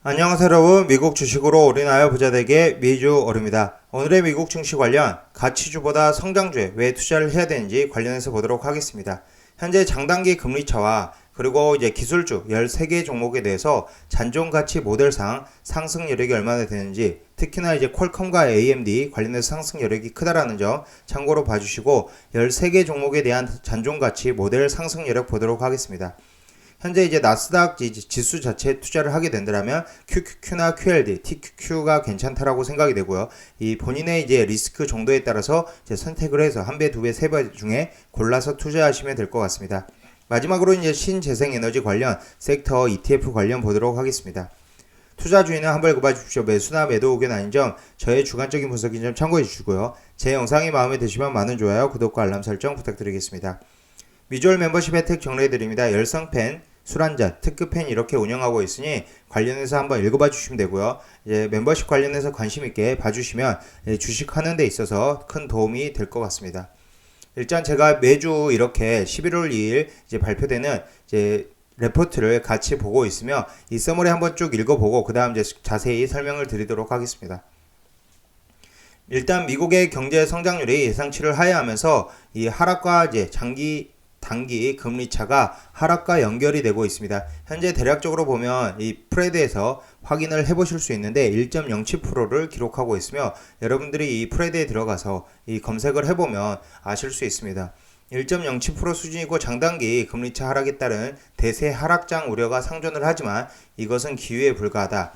안녕하세요 여러분, 미국 주식으로 올인하여 부자 되게 미주얼입니다. 오늘의 미국 증시 관련 가치주보다 성장주에 왜 투자를 해야 되는지 관련해서 보도록 하겠습니다. 현재 장단기 금리차와 그리고 이제 기술주 13개 종목에 대해서 잔존가치 모델상 상승 여력이 얼마나 되는지, 특히나 이제 퀄컴과 AMD 관련해서 상승 여력이 크다라는 점 참고로 봐주시고 13개 종목에 대한 잔존가치 모델 상승 여력 보도록 하겠습니다. 현재 이제 나스닥 지수 자체에 투자를 하게 된다면 QQQ나 QLD, TQQ가 괜찮다라고 생각이 되고요. 이 본인의 이제 리스크 정도에 따라서 이제 선택을 해서 한 배, 두 배, 세 배 중에 골라서 투자하시면 될 것 같습니다. 마지막으로 이제 신재생에너지 관련 섹터 ETF 관련 보도록 하겠습니다. 투자 주의는 한번 읽어봐 주십시오. 매수나 매도 의견 아닌 점, 저의 주관적인 분석인 점 참고해 주시고요. 제 영상이 마음에 드시면 많은 좋아요, 구독과 알람 설정 부탁드리겠습니다. 미주얼 멤버십 혜택 정리해드립니다. 열성팬, 술한잔, 특급팬 이렇게 운영하고 있으니 관련해서 한번 읽어봐 주시면 되고요. 이제 멤버십 관련해서 관심있게 봐주시면 주식하는 데 있어서 큰 도움이 될 것 같습니다. 일단 제가 매주 이렇게 11월 2일 이제 발표되는 이제 레포트를 같이 보고 있으며 이 서머리 한번 쭉 읽어보고 그 다음 이제 자세히 설명을 드리도록 하겠습니다. 일단 미국의 경제 성장률이 예상치를 하회하면서 이 하락과 이제 단기 금리차가 하락과 연결이 되고 있습니다. 현재 대략적으로 보면 이 프레드에서 확인을 해보실 수 있는데 1.07%를 기록하고 있으며, 여러분들이 이 프레드에 들어가서 이 검색을 해보면 아실 수 있습니다. 1.07% 수준이고 장단기 금리차 하락에 따른 대세 하락장 우려가 상존을 하지만 이것은 기회에 불과하다.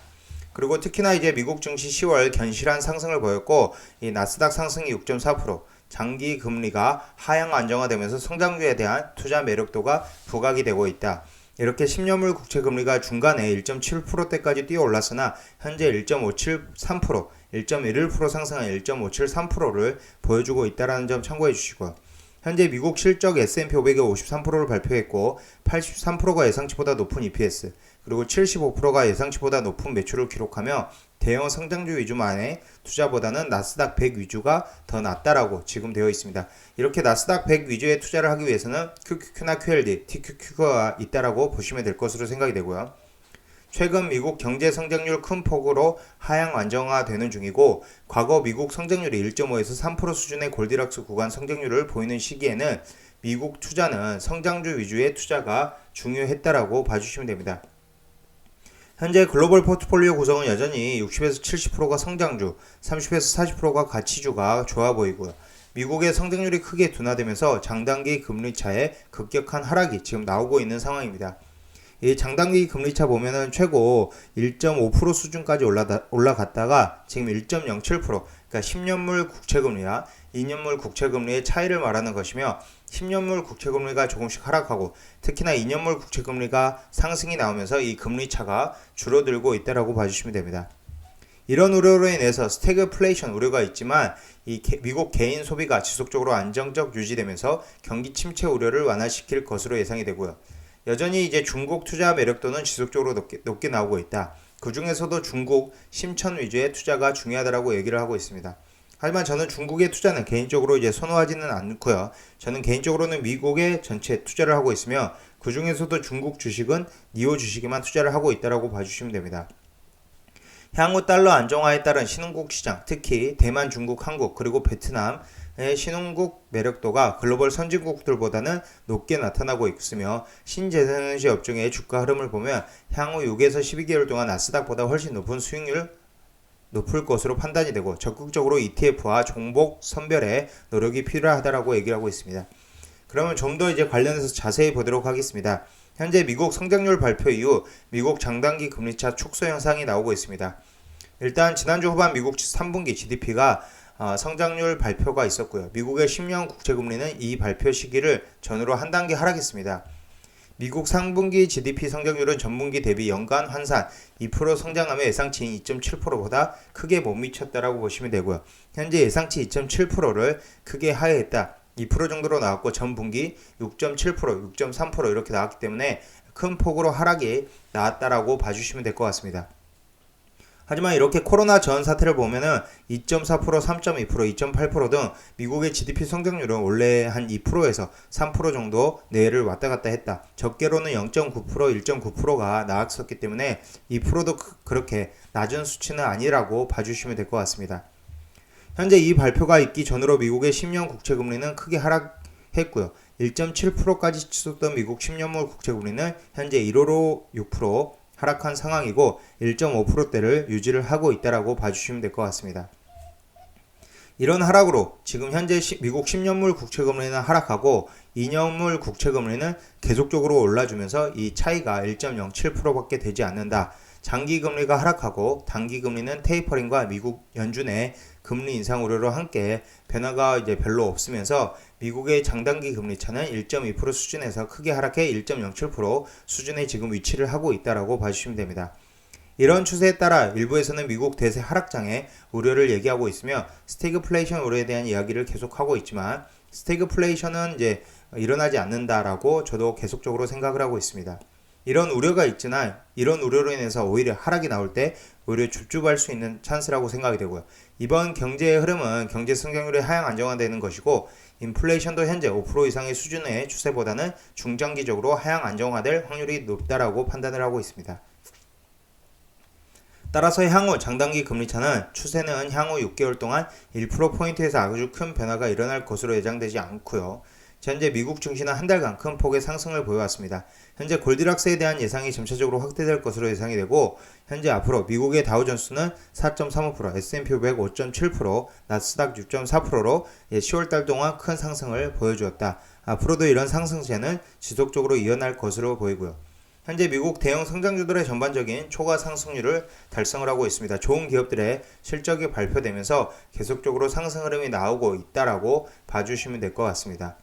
그리고 특히나 이제 미국 증시 10월 견실한 상승을 보였고, 이 나스닥 상승이 6.4%, 장기 금리가 하향 안정화되면서 성장주에 대한 투자 매력도가 부각이 되고 있다. 이렇게 10년물 국채 금리가 중간에 1.7%대까지 뛰어 올랐으나 현재 1.573%, 1.11% 상승한 1.573%를 보여주고 있다는 점 참고해 주시고요. 현재 미국 실적 S&P 500의 53%를 발표했고 83%가 예상치보다 높은 EPS, 그리고 75%가 예상치보다 높은 매출을 기록하며 대형 성장주 위주만의 투자보다는 나스닥 100 위주가 더 낫다라고 지금 되어 있습니다. 이렇게 나스닥 100 위주의 투자를 하기 위해서는 QQQ나 QLD, TQQ가 있다라고 보시면 될 것으로 생각이 되고요. 최근 미국 경제 성장률 큰 폭으로 하향 안정화되는 중이고, 과거 미국 성장률이 1.5에서 3% 수준의 골디락스 구간 성장률을 보이는 시기에는 미국 투자는 성장주 위주의 투자가 중요했다라고 봐주시면 됩니다. 현재 글로벌 포트폴리오 구성은 여전히 60에서 70%가 성장주, 30에서 40%가 가치주가 좋아 보이고요. 미국의 성장률이 크게 둔화되면서 장단기 금리차의 급격한 하락이 지금 나오고 있는 상황입니다. 이 장단기 금리차 보면은 최고 1.5% 수준까지 올라갔다가 지금 1.07%, 그러니까 10년물 국채금리와 2년물 국채금리의 차이를 말하는 것이며, 10년물 국채금리가 조금씩 하락하고 특히나 2년물 국채금리가 상승이 나오면서 이 금리차가 줄어들고 있다라고 봐주시면 됩니다. 이런 우려로 인해서 스태그플레이션 우려가 있지만 이 미국 개인 소비가 지속적으로 안정적 유지되면서 경기 침체 우려를 완화시킬 것으로 예상이 되고요. 여전히 이제 중국 투자 매력도는 지속적으로 높게 나오고 있다. 그 중에서도 중국 심천 위주의 투자가 중요하다라고 얘기를 하고 있습니다. 하지만 저는 중국의 투자는 개인적으로 이제 선호하지는 않고요. 저는 개인적으로는 미국의 전체 투자를 하고 있으며 그 중에서도 중국 주식은 니오 주식에만 투자를 하고 있다라고 봐주시면 됩니다. 향후 달러 안정화에 따른 신흥국 시장, 특히 대만, 중국, 한국, 그리고 베트남의 신흥국 매력도가 글로벌 선진국들보다는 높게 나타나고 있으며, 신재생에너지 업종의 주가 흐름을 보면 향후 6에서 12개월 동안 나스닥보다 훨씬 높은 수익률 높을 것으로 판단이 되고 적극적으로 ETF와 종목 선별에 노력이 필요하다라고 얘기를 하고 있습니다. 그러면 좀 더 이제 관련해서 자세히 보도록 하겠습니다. 현재 미국 성장률 발표 이후 미국 장단기 금리차 축소 현상이 나오고 있습니다. 일단 지난주 후반 미국 3분기 GDP가 성장률 발표가 있었고요. 미국의 10년 국채금리는 이 발표 시기를 전후로 한 단계 하락했습니다. 미국 상분기 GDP 성장률은 전분기 대비 연간 환산 2% 성장하며 예상치인 2.7%보다 크게 못 미쳤다라고 보시면 되고요. 현재 예상치 2.7%를 크게 하회했다. 2% 정도로 나왔고 전분기 6.7%, 6.3% 이렇게 나왔기 때문에 큰 폭으로 하락이 나왔다라고 봐주시면 될 것 같습니다. 하지만 이렇게 코로나 전 사태를 보면은 2.4%, 3.2%, 2.8% 등 미국의 GDP 성장률은 원래 한 2%에서 3% 정도 내외를 왔다 갔다 했다. 적게로는 0.9%, 1.9%가 나왔었기 때문에 2%도 그렇게 낮은 수치는 아니라고 봐주시면 될 것 같습니다. 현재 이 발표가 있기 전으로 미국의 10년 국채금리는 크게 하락했고요. 1.7%까지 치솟던 미국 10년물 국채금리는 현재 1월로 6% 하락한 상황이고 1.5%대를 유지를 하고 있다라고 봐주시면 될 것 같습니다. 이런 하락으로 지금 현재 미국 10년물 국채금리는 하락하고 2년물 국채금리는 계속적으로 올라주면서 이 차이가 1.07%밖에 되지 않는다. 장기금리가 하락하고 단기금리는 테이퍼링과 미국 연준의 금리 인상 우려로 함께 변화가 이제 별로 없으면서 미국의 장단기 금리 차는 1.2% 수준에서 크게 하락해 1.07% 수준에 지금 위치를 하고 있다라고 봐주시면 됩니다. 이런 추세에 따라 일부에서는 미국 대세 하락장의 우려를 얘기하고 있으며 스태그플레이션 우려에 대한 이야기를 계속하고 있지만 스태그플레이션은 이제 일어나지 않는다라고 저도 계속적으로 생각을 하고 있습니다. 이런 우려가 있지만 이런 우려로 인해서 오히려 하락이 나올 때 오히려 줍줍할 수 있는 찬스라고 생각이 되고요. 이번 경제의 흐름은 경제 성장률의 하향 안정화되는 것이고 인플레이션도 현재 5% 이상의 수준의 추세보다는 중장기적으로 하향 안정화될 확률이 높다라고 판단을 하고 있습니다. 따라서 향후 장단기 금리차는 추세는 향후 6개월 동안 1%포인트에서 아주 큰 변화가 일어날 것으로 예상되지 않고요. 현재 미국 증시는 한 달간 큰 폭의 상승을 보여왔습니다. 현재 골디락스에 대한 예상이 점차적으로 확대될 것으로 예상이 되고 현재 앞으로 미국의 다우존스는 4.35%, S&P 500 5.7%, 나스닥 6.4%로 10월달 동안 큰 상승을 보여주었다. 앞으로도 이런 상승세는 지속적으로 이어날 것으로 보이고요. 현재 미국 대형 성장주들의 전반적인 초과 상승률을 달성을 하고 있습니다. 좋은 기업들의 실적이 발표되면서 계속적으로 상승 흐름이 나오고 있다라고 봐주시면 될 것 같습니다.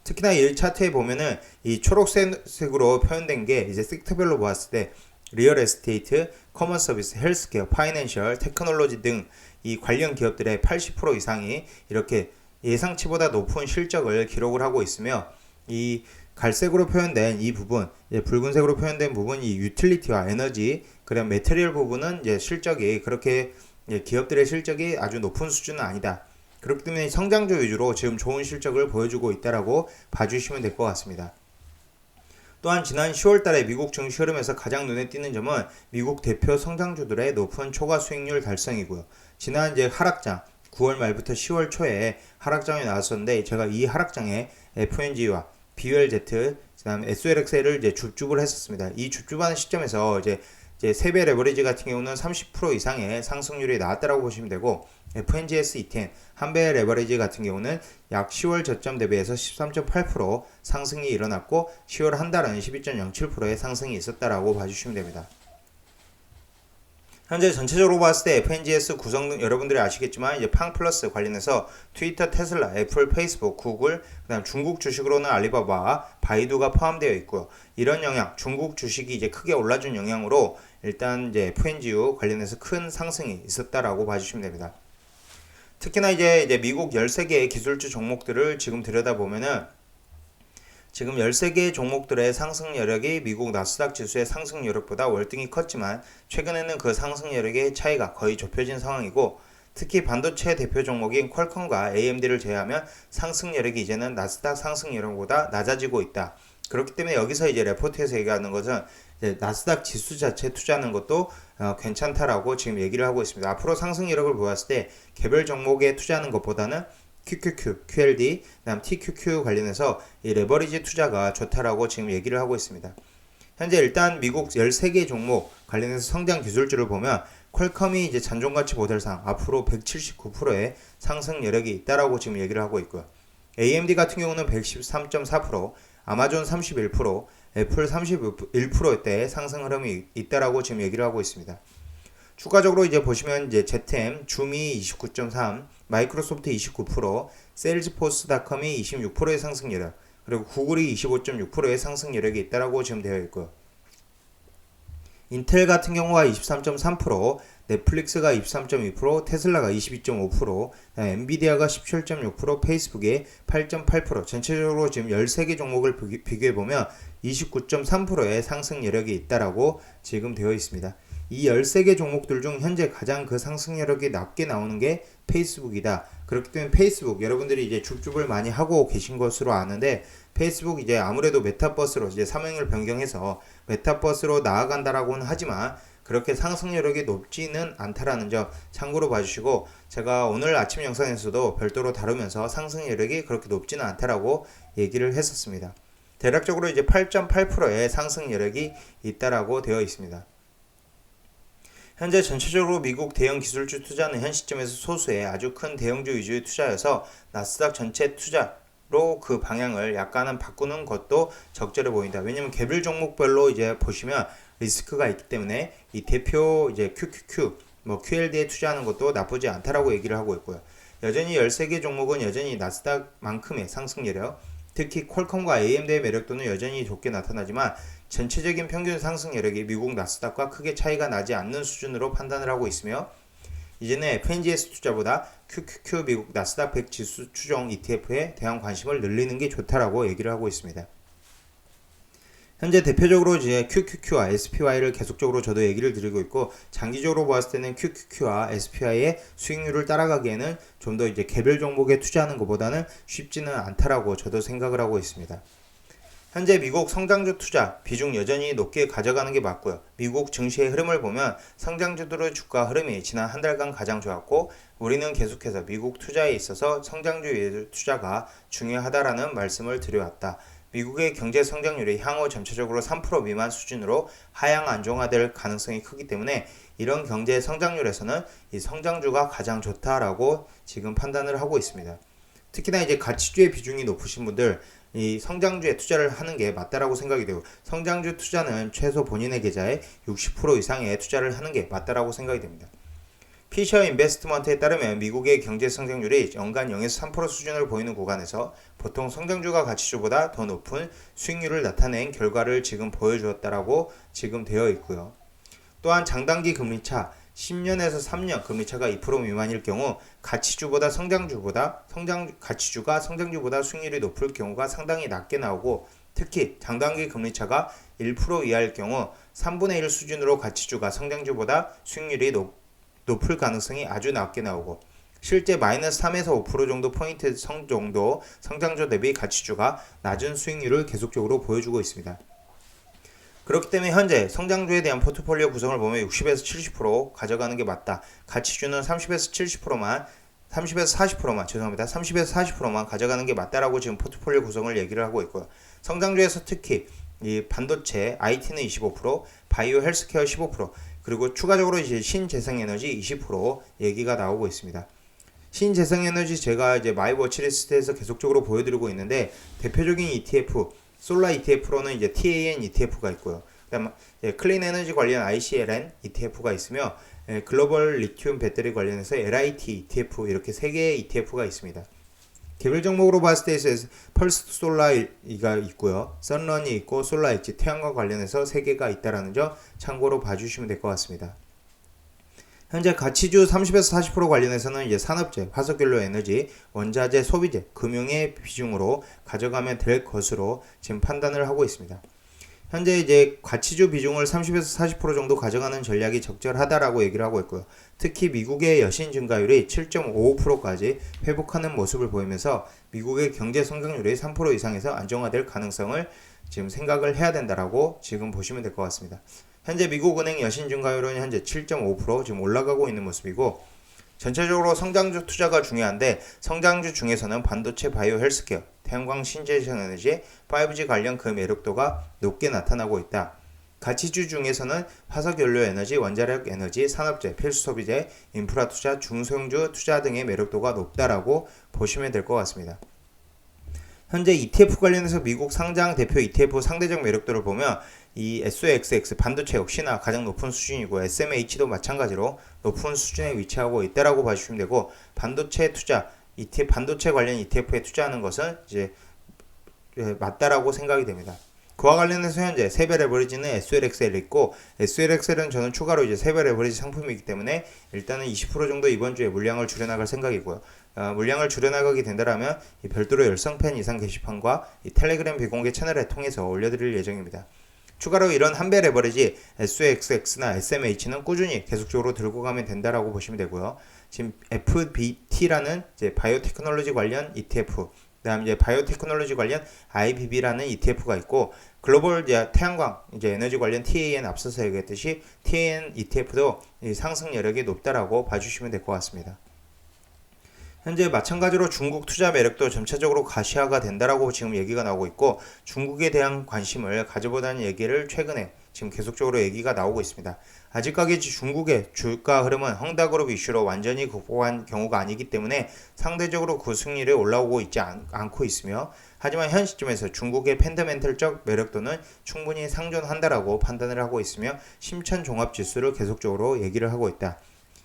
특히나 이 차트에 보면은 이 초록색으로 표현된 게 이제 섹터별로 보았을 때 리얼 에스테이트, 커먼 서비스, 헬스케어, 파이낸셜, 테크놀로지 등 이 관련 기업들의 80% 이상이 이렇게 예상치보다 높은 실적을 기록을 하고 있으며 이 갈색으로 표현된 이 부분, 붉은색으로 표현된 부분이 유틸리티와 에너지, 그다음 매테리얼 부분은 이제 실적이 그렇게 기업들의 실적이 아주 높은 수준은 아니다. 그렇기 때문에 성장주 위주로 지금 좋은 실적을 보여주고 있다라고 봐주시면 될 것 같습니다. 또한 지난 10월달에 미국 증시 흐름에서 가장 눈에 띄는 점은 미국 대표 성장주들의 높은 초과 수익률 달성이고요. 지난 이제 하락장 9월 말부터 10월 초에 하락장이 나왔었는데 제가 이 하락장에 FNG와 BULZ, 그다음 SLXL을 이제 줍줍을 했었습니다. 이 줍줍하는 시점에서 이제 세배 레버리지 같은 경우는 30% 이상의 상승률이 나왔다라고 보시면 되고 FNGS E10 한배 레버리지 같은 경우는 약 10월 저점 대비해서 13.8% 상승이 일어났고 10월 한 달은 12.07%의 상승이 있었다라고 봐주시면 됩니다. 현재 전체적으로 봤을 때 FNGS 구성 등 여러분들이 아시겠지만 이제 팡플러스 관련해서 트위터, 테슬라, 애플, 페이스북, 구글, 그다음 중국 주식으로는 알리바바, 바이두가 포함되어 있고요. 이런 영향, 중국 주식이 이제 크게 올라준 영향으로 일단 이제 FNGU 관련해서 큰 상승이 있었다라고 봐주시면 됩니다. 특히나 이제 미국 13개의 기술주 종목들을 지금 들여다보면은 지금 13개의 종목들의 상승 여력이 미국 나스닥 지수의 상승 여력보다 월등히 컸지만 최근에는 그 상승 여력의 차이가 거의 좁혀진 상황이고 특히 반도체 대표 종목인 퀄컴과 AMD를 제외하면 상승 여력이 이제는 나스닥 상승 여력보다 낮아지고 있다. 그렇기 때문에 여기서 이제 레포트에서 얘기하는 것은 이제 나스닥 지수 자체 투자하는 것도 괜찮다라고 지금 얘기를 하고 있습니다. 앞으로 상승 여력을 보았을 때 개별 종목에 투자하는 것보다는 QQQ, QLD, 그다음 TQQ 관련해서 이 레버리지 투자가 좋다라고 지금 얘기를 하고 있습니다. 현재 일단 미국 13개 종목 관련해서 성장 기술주를 보면 퀄컴이 이제 잔존가치 모델상 앞으로 179%의 상승 여력이 있다라고 지금 얘기를 하고 있고요. AMD 같은 경우는 113.4%, 아마존 31%, 애플 31%대 상승 흐름이 있다라고 지금 얘기를 하고 있습니다. 추가적으로 이제 보시면 이제 ZM, 줌이 29.3, 마이크로소프트 29%, 세일즈포스닷컴이 26%의 상승 여력, 그리고 구글이 25.6%의 상승 여력이 있다라고 지금 되어 있고요. 인텔 같은 경우가 23.3%, 넷플릭스가 23.2%, 테슬라가 22.5%, 엔비디아가 17.6%, 페이스북이 8.8%, 전체적으로 지금 13개 종목을 비교해보면 29.3%의 상승 여력이 있다라고 지금 되어 있습니다. 이 13개 종목들 중 현재 가장 그 상승 여력이 낮게 나오는 게 페이스북이다. 그렇기 때문에 페이스북, 여러분들이 이제 줍줍을 많이 하고 계신 것으로 아는데, 페이스북 이제 아무래도 메타버스로 이제 사명을 변경해서 메타버스로 나아간다라고는 하지만 그렇게 상승 여력이 높지는 않다라는 점 참고로 봐주시고, 제가 오늘 아침 영상에서도 별도로 다루면서 상승 여력이 그렇게 높지는 않다라고 얘기를 했었습니다. 대략적으로 이제 8.8%의 상승 여력이 있다라고 되어 있습니다. 현재 전체적으로 미국 대형 기술주 투자는 현 시점에서 소수의 아주 큰 대형주 위주의 투자여서 나스닥 전체 투자로 그 방향을 약간은 바꾸는 것도 적절해 보인다. 왜냐면 개별 종목별로 이제 보시면 리스크가 있기 때문에 이 대표 이제 QQQ, QLD에 투자하는 것도 나쁘지 않다라고 얘기를 하고 있고요. 여전히 13개 종목은 여전히 나스닥만큼의 상승 여력, 특히 퀄컴과 AMD의 매력도는 여전히 좋게 나타나지만 전체적인 평균 상승 여력이 미국 나스닥과 크게 차이가 나지 않는 수준으로 판단을 하고 있으며, 이제는 FNGS 투자보다 QQQ 미국 나스닥 100 지수 추종 ETF에 대한 관심을 늘리는 게 좋다라고 얘기를 하고 있습니다. 현재 대표적으로 이제 QQQ와 SPY를 계속적으로 저도 얘기를 드리고 있고, 장기적으로 봤을 때는 QQQ와 SPY의 수익률을 따라가기에는 좀 더 이제 개별 종목에 투자하는 것보다는 쉽지는 않다라고 저도 생각을 하고 있습니다. 현재 미국 성장주 투자 비중 여전히 높게 가져가는 게 맞고요. 미국 증시의 흐름을 보면 성장주들의 주가 흐름이 지난 한 달간 가장 좋았고, 우리는 계속해서 미국 투자에 있어서 성장주 투자가 중요하다라는 말씀을 드려왔다. 미국의 경제 성장률이 향후 전체적으로 3% 미만 수준으로 하향 안정화될 가능성이 크기 때문에 이런 경제 성장률에서는 이 성장주가 가장 좋다라고 지금 판단을 하고 있습니다. 특히나 이제 가치주의 비중이 높으신 분들, 이 성장주에 투자를 하는 게 맞다라고 생각이 되고, 성장주 투자는 최소 본인의 계좌의 60% 이상의 투자를 하는 게 맞다라고 생각이 됩니다. 피셔 인베스트먼트에 따르면 미국의 경제 성장률이 연간 0에서 3% 수준을 보이는 구간에서 보통 성장주가 가치주보다 더 높은 수익률을 나타낸 결과를 지금 보여주었다라고 지금 되어 있고요. 또한 장단기 금리차 10년에서 3년 금리차가 2% 미만일 경우 가치주가 성장주보다 수익률이 높을 경우가 상당히 낮게 나오고, 특히 장단기 금리차가 1% 이하일 경우 3분의 1 수준으로 가치주가 성장주보다 수익률이 높을 가능성이 아주 낮게 나오고, 실제 마이너스 3에서 5% 정도 포인트 정도 성장주 대비 가치주가 낮은 수익률을 계속적으로 보여주고 있습니다. 그렇기 때문에 현재 성장주에 대한 포트폴리오 구성을 보면 60에서 70% 가져가는 게 맞다. 가치주는 30에서 40%만 가져가는 게 맞다라고 지금 포트폴리오 구성을 얘기를 하고 있고요. 성장주에서 특히 이 반도체, IT는 25%, 바이오 헬스케어 15%, 그리고 추가적으로 이제 신재생에너지 20% 얘기가 나오고 있습니다. 신재생에너지 제가 이제 마이 워치리스트에서 계속적으로 보여드리고 있는데, 대표적인 ETF, 솔라 ETF로는 이제 TAN ETF가 있고요. 그다음 클린 에너지 관련 ICLN ETF가 있으며, 글로벌 리튬 배터리 관련해서 LIT ETF, 이렇게 3개의 ETF가 있습니다. 개별 종목으로 봤을 때 펄스 솔라가 있고요. 선런이 있고 솔라 엣지, 태양과 관련해서 3개가 있다라는 점 참고로 봐주시면 될 것 같습니다. 현재 가치주 30에서 40% 관련해서는 이제 산업재, 화석연료 에너지, 원자재, 소비재, 금융의 비중으로 가져가면 될 것으로 지금 판단을 하고 있습니다. 현재 이제 가치주 비중을 30에서 40% 정도 가져가는 전략이 적절하다라고 얘기를 하고 있고요. 특히 미국의 여신 증가율이 7.55%까지 회복하는 모습을 보이면서 미국의 경제 성장률이 3% 이상에서 안정화될 가능성을 지금 생각을 해야 된다라고 지금 보시면 될 것 같습니다. 현재 미국은행 여신 증가율은 현재 7.5% 지금 올라가고 있는 모습이고, 전체적으로 성장주 투자가 중요한데, 성장주 중에서는 반도체, 바이오 헬스케어, 태양광, 신재생에너지, 5G 관련 그 매력도가 높게 나타나고 있다. 가치주 중에서는 화석연료 에너지, 원자력 에너지, 산업재, 필수소비재, 인프라 투자, 중소형주 투자 등의 매력도가 높다라고 보시면 될 것 같습니다. 현재 ETF 관련해서 미국 상장 대표 ETF 상대적 매력도를 보면 이 SOXX 반도체 역시나 가장 높은 수준이고, SMH도 마찬가지로 높은 수준에 위치하고 있다라고 봐주시면 되고, 반도체 투자, 반도체 관련 ETF에 투자하는 것은 이제 맞다라고 생각이 됩니다. 그와 관련해서 현재 세배 레버리지는 SLXL 있고, SLXL은 저는 추가로 이제 세배 레버리지 상품이기 때문에 일단은 20% 정도 이번 주에 물량을 줄여나갈 생각이고요. 물량을 줄여나가게 된다면 별도로 열성팬 이상 게시판과 이 텔레그램 비공개 채널을 통해서 올려드릴 예정입니다. 추가로 이런 한배 레버리지 SOXX나 SMH는 꾸준히 계속적으로 들고 가면 된다라고 보시면 되고요. 지금 FBT라는 이제 바이오테크놀로지 관련 ETF, 그다음 이제 바이오테크놀로지 관련 IBB라는 ETF가 있고, 글로벌 태양광 이제 에너지 관련 TAN 앞서서 얘기했듯이 TAN ETF도 상승 여력이 높다라고 봐주시면 될 것 같습니다. 현재 마찬가지로 중국 투자 매력도 점차적으로 가시화가 된다라고 지금 얘기가 나오고 있고, 중국에 대한 관심을 가져보자는 얘기를 최근에 지금 계속적으로 얘기가 나오고 있습니다. 아직까지 중국의 주가 흐름은 헝다그룹 이슈로 완전히 극복한 경우가 아니기 때문에 상대적으로 그 승률이 올라오고 있지 않고 있으며, 하지만 현 시점에서 중국의 팬더멘털적 매력도는 충분히 상존한다라고 판단을 하고 있으며, 심천 종합지수를 계속적으로 얘기를 하고 있다.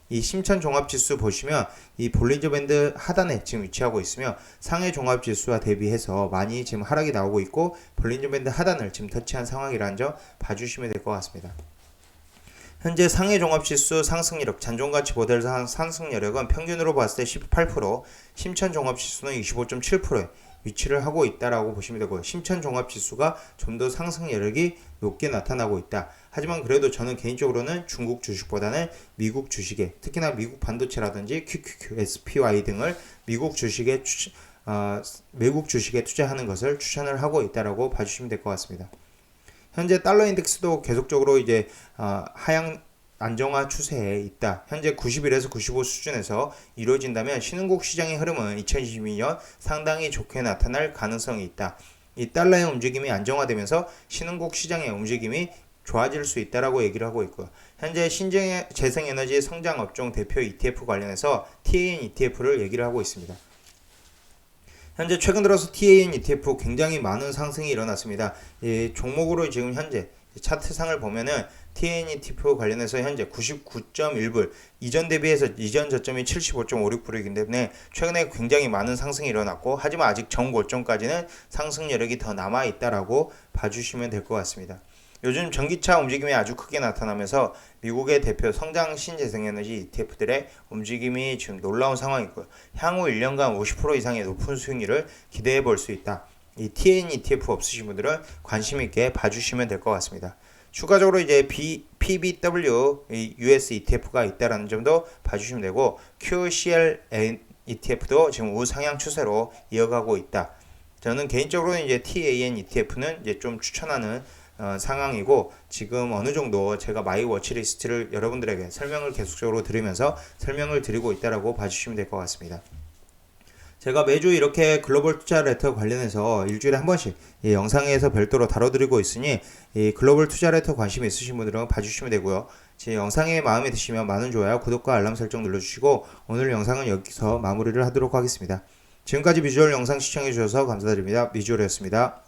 이 심천 종합지수 보시면 이 볼린저 밴드 하단에 지금 위치하고 있으며, 상해 종합지수와 대비해서 많이 지금 하락이 나오고 있고, 볼린저 밴드 하단을 지금 터치한 상황이라는 점 봐주시면 될 것 같습니다. 현재 상해 종합지수 상승여력, 잔존가치 모델 상승여력은 평균으로 봤을 때 18%, 심천 종합지수는 25.7%에 위치를 하고 있다라고 보시면 되고요. 심천 종합지수가 좀 더 상승 여력이 높게 나타나고 있다. 하지만 그래도 저는 개인적으로는 중국 주식보다는 미국 주식에, 특히나 미국 반도체라든지 QQQ, SPY 등을 미국 주식에 투자하는 것을 추천을 하고 있다라고 봐주시면 될 것 같습니다. 현재 달러 인덱스도 계속적으로 이제 하향 안정화 추세에 있다. 현재 91에서 95 수준에서 이루어진다면 신흥국 시장의 흐름은 2022년 상당히 좋게 나타날 가능성이 있다. 이 달러의 움직임이 안정화되면서 신흥국 시장의 움직임이 좋아질 수 있다라고 얘기를 하고 있고요. 현재 재생에너지 성장업종 대표 ETF 관련해서 TAN ETF를 얘기를 하고 있습니다. 현재 최근 들어서 TAN ETF 굉장히 많은 상승이 일어났습니다. 이 종목으로 지금 현재 차트상을 보면은 TAN ETF 관련해서 현재 99.1불, 이전 대비해서 이전 저점이 75.56불이기 때문에 최근에 굉장히 많은 상승이 일어났고, 하지만 아직 전고점까지는 상승 여력이 더 남아있다라고 봐주시면 될 것 같습니다. 요즘 전기차 움직임이 아주 크게 나타나면서 미국의 대표 성장 신재생에너지 ETF들의 움직임이 지금 놀라운 상황이고요. 향후 1년간 50% 이상의 높은 수익률을 기대해 볼 수 있다. 이 TAN ETF 없으신 분들은 관심 있게 봐주시면 될 것 같습니다. 추가적으로 이제 PBW US ETF가 있다라는 점도 봐주시면 되고, QCL ETF도 지금 우상향 추세로 이어가고 있다. 저는 개인적으로 이제 TAN ETF는 이제 좀 추천하는 상황이고, 지금 어느 정도 제가 마이 워치리스트를 여러분들에게 설명을 계속적으로 드리면서 설명을 드리고 있다라고 봐주시면 될 것 같습니다. 제가 매주 이렇게 글로벌 투자 레터 관련해서 일주일에 한 번씩 이 영상에서 별도로 다뤄드리고 있으니, 이 글로벌 투자 레터 관심 있으신 분들은 봐주시면 되고요. 제 영상에 마음에 드시면 많은 좋아요, 구독과 알람 설정 눌러주시고, 오늘 영상은 여기서 마무리를 하도록 하겠습니다. 지금까지 비주얼 영상 시청해주셔서 감사드립니다. 비주얼이었습니다.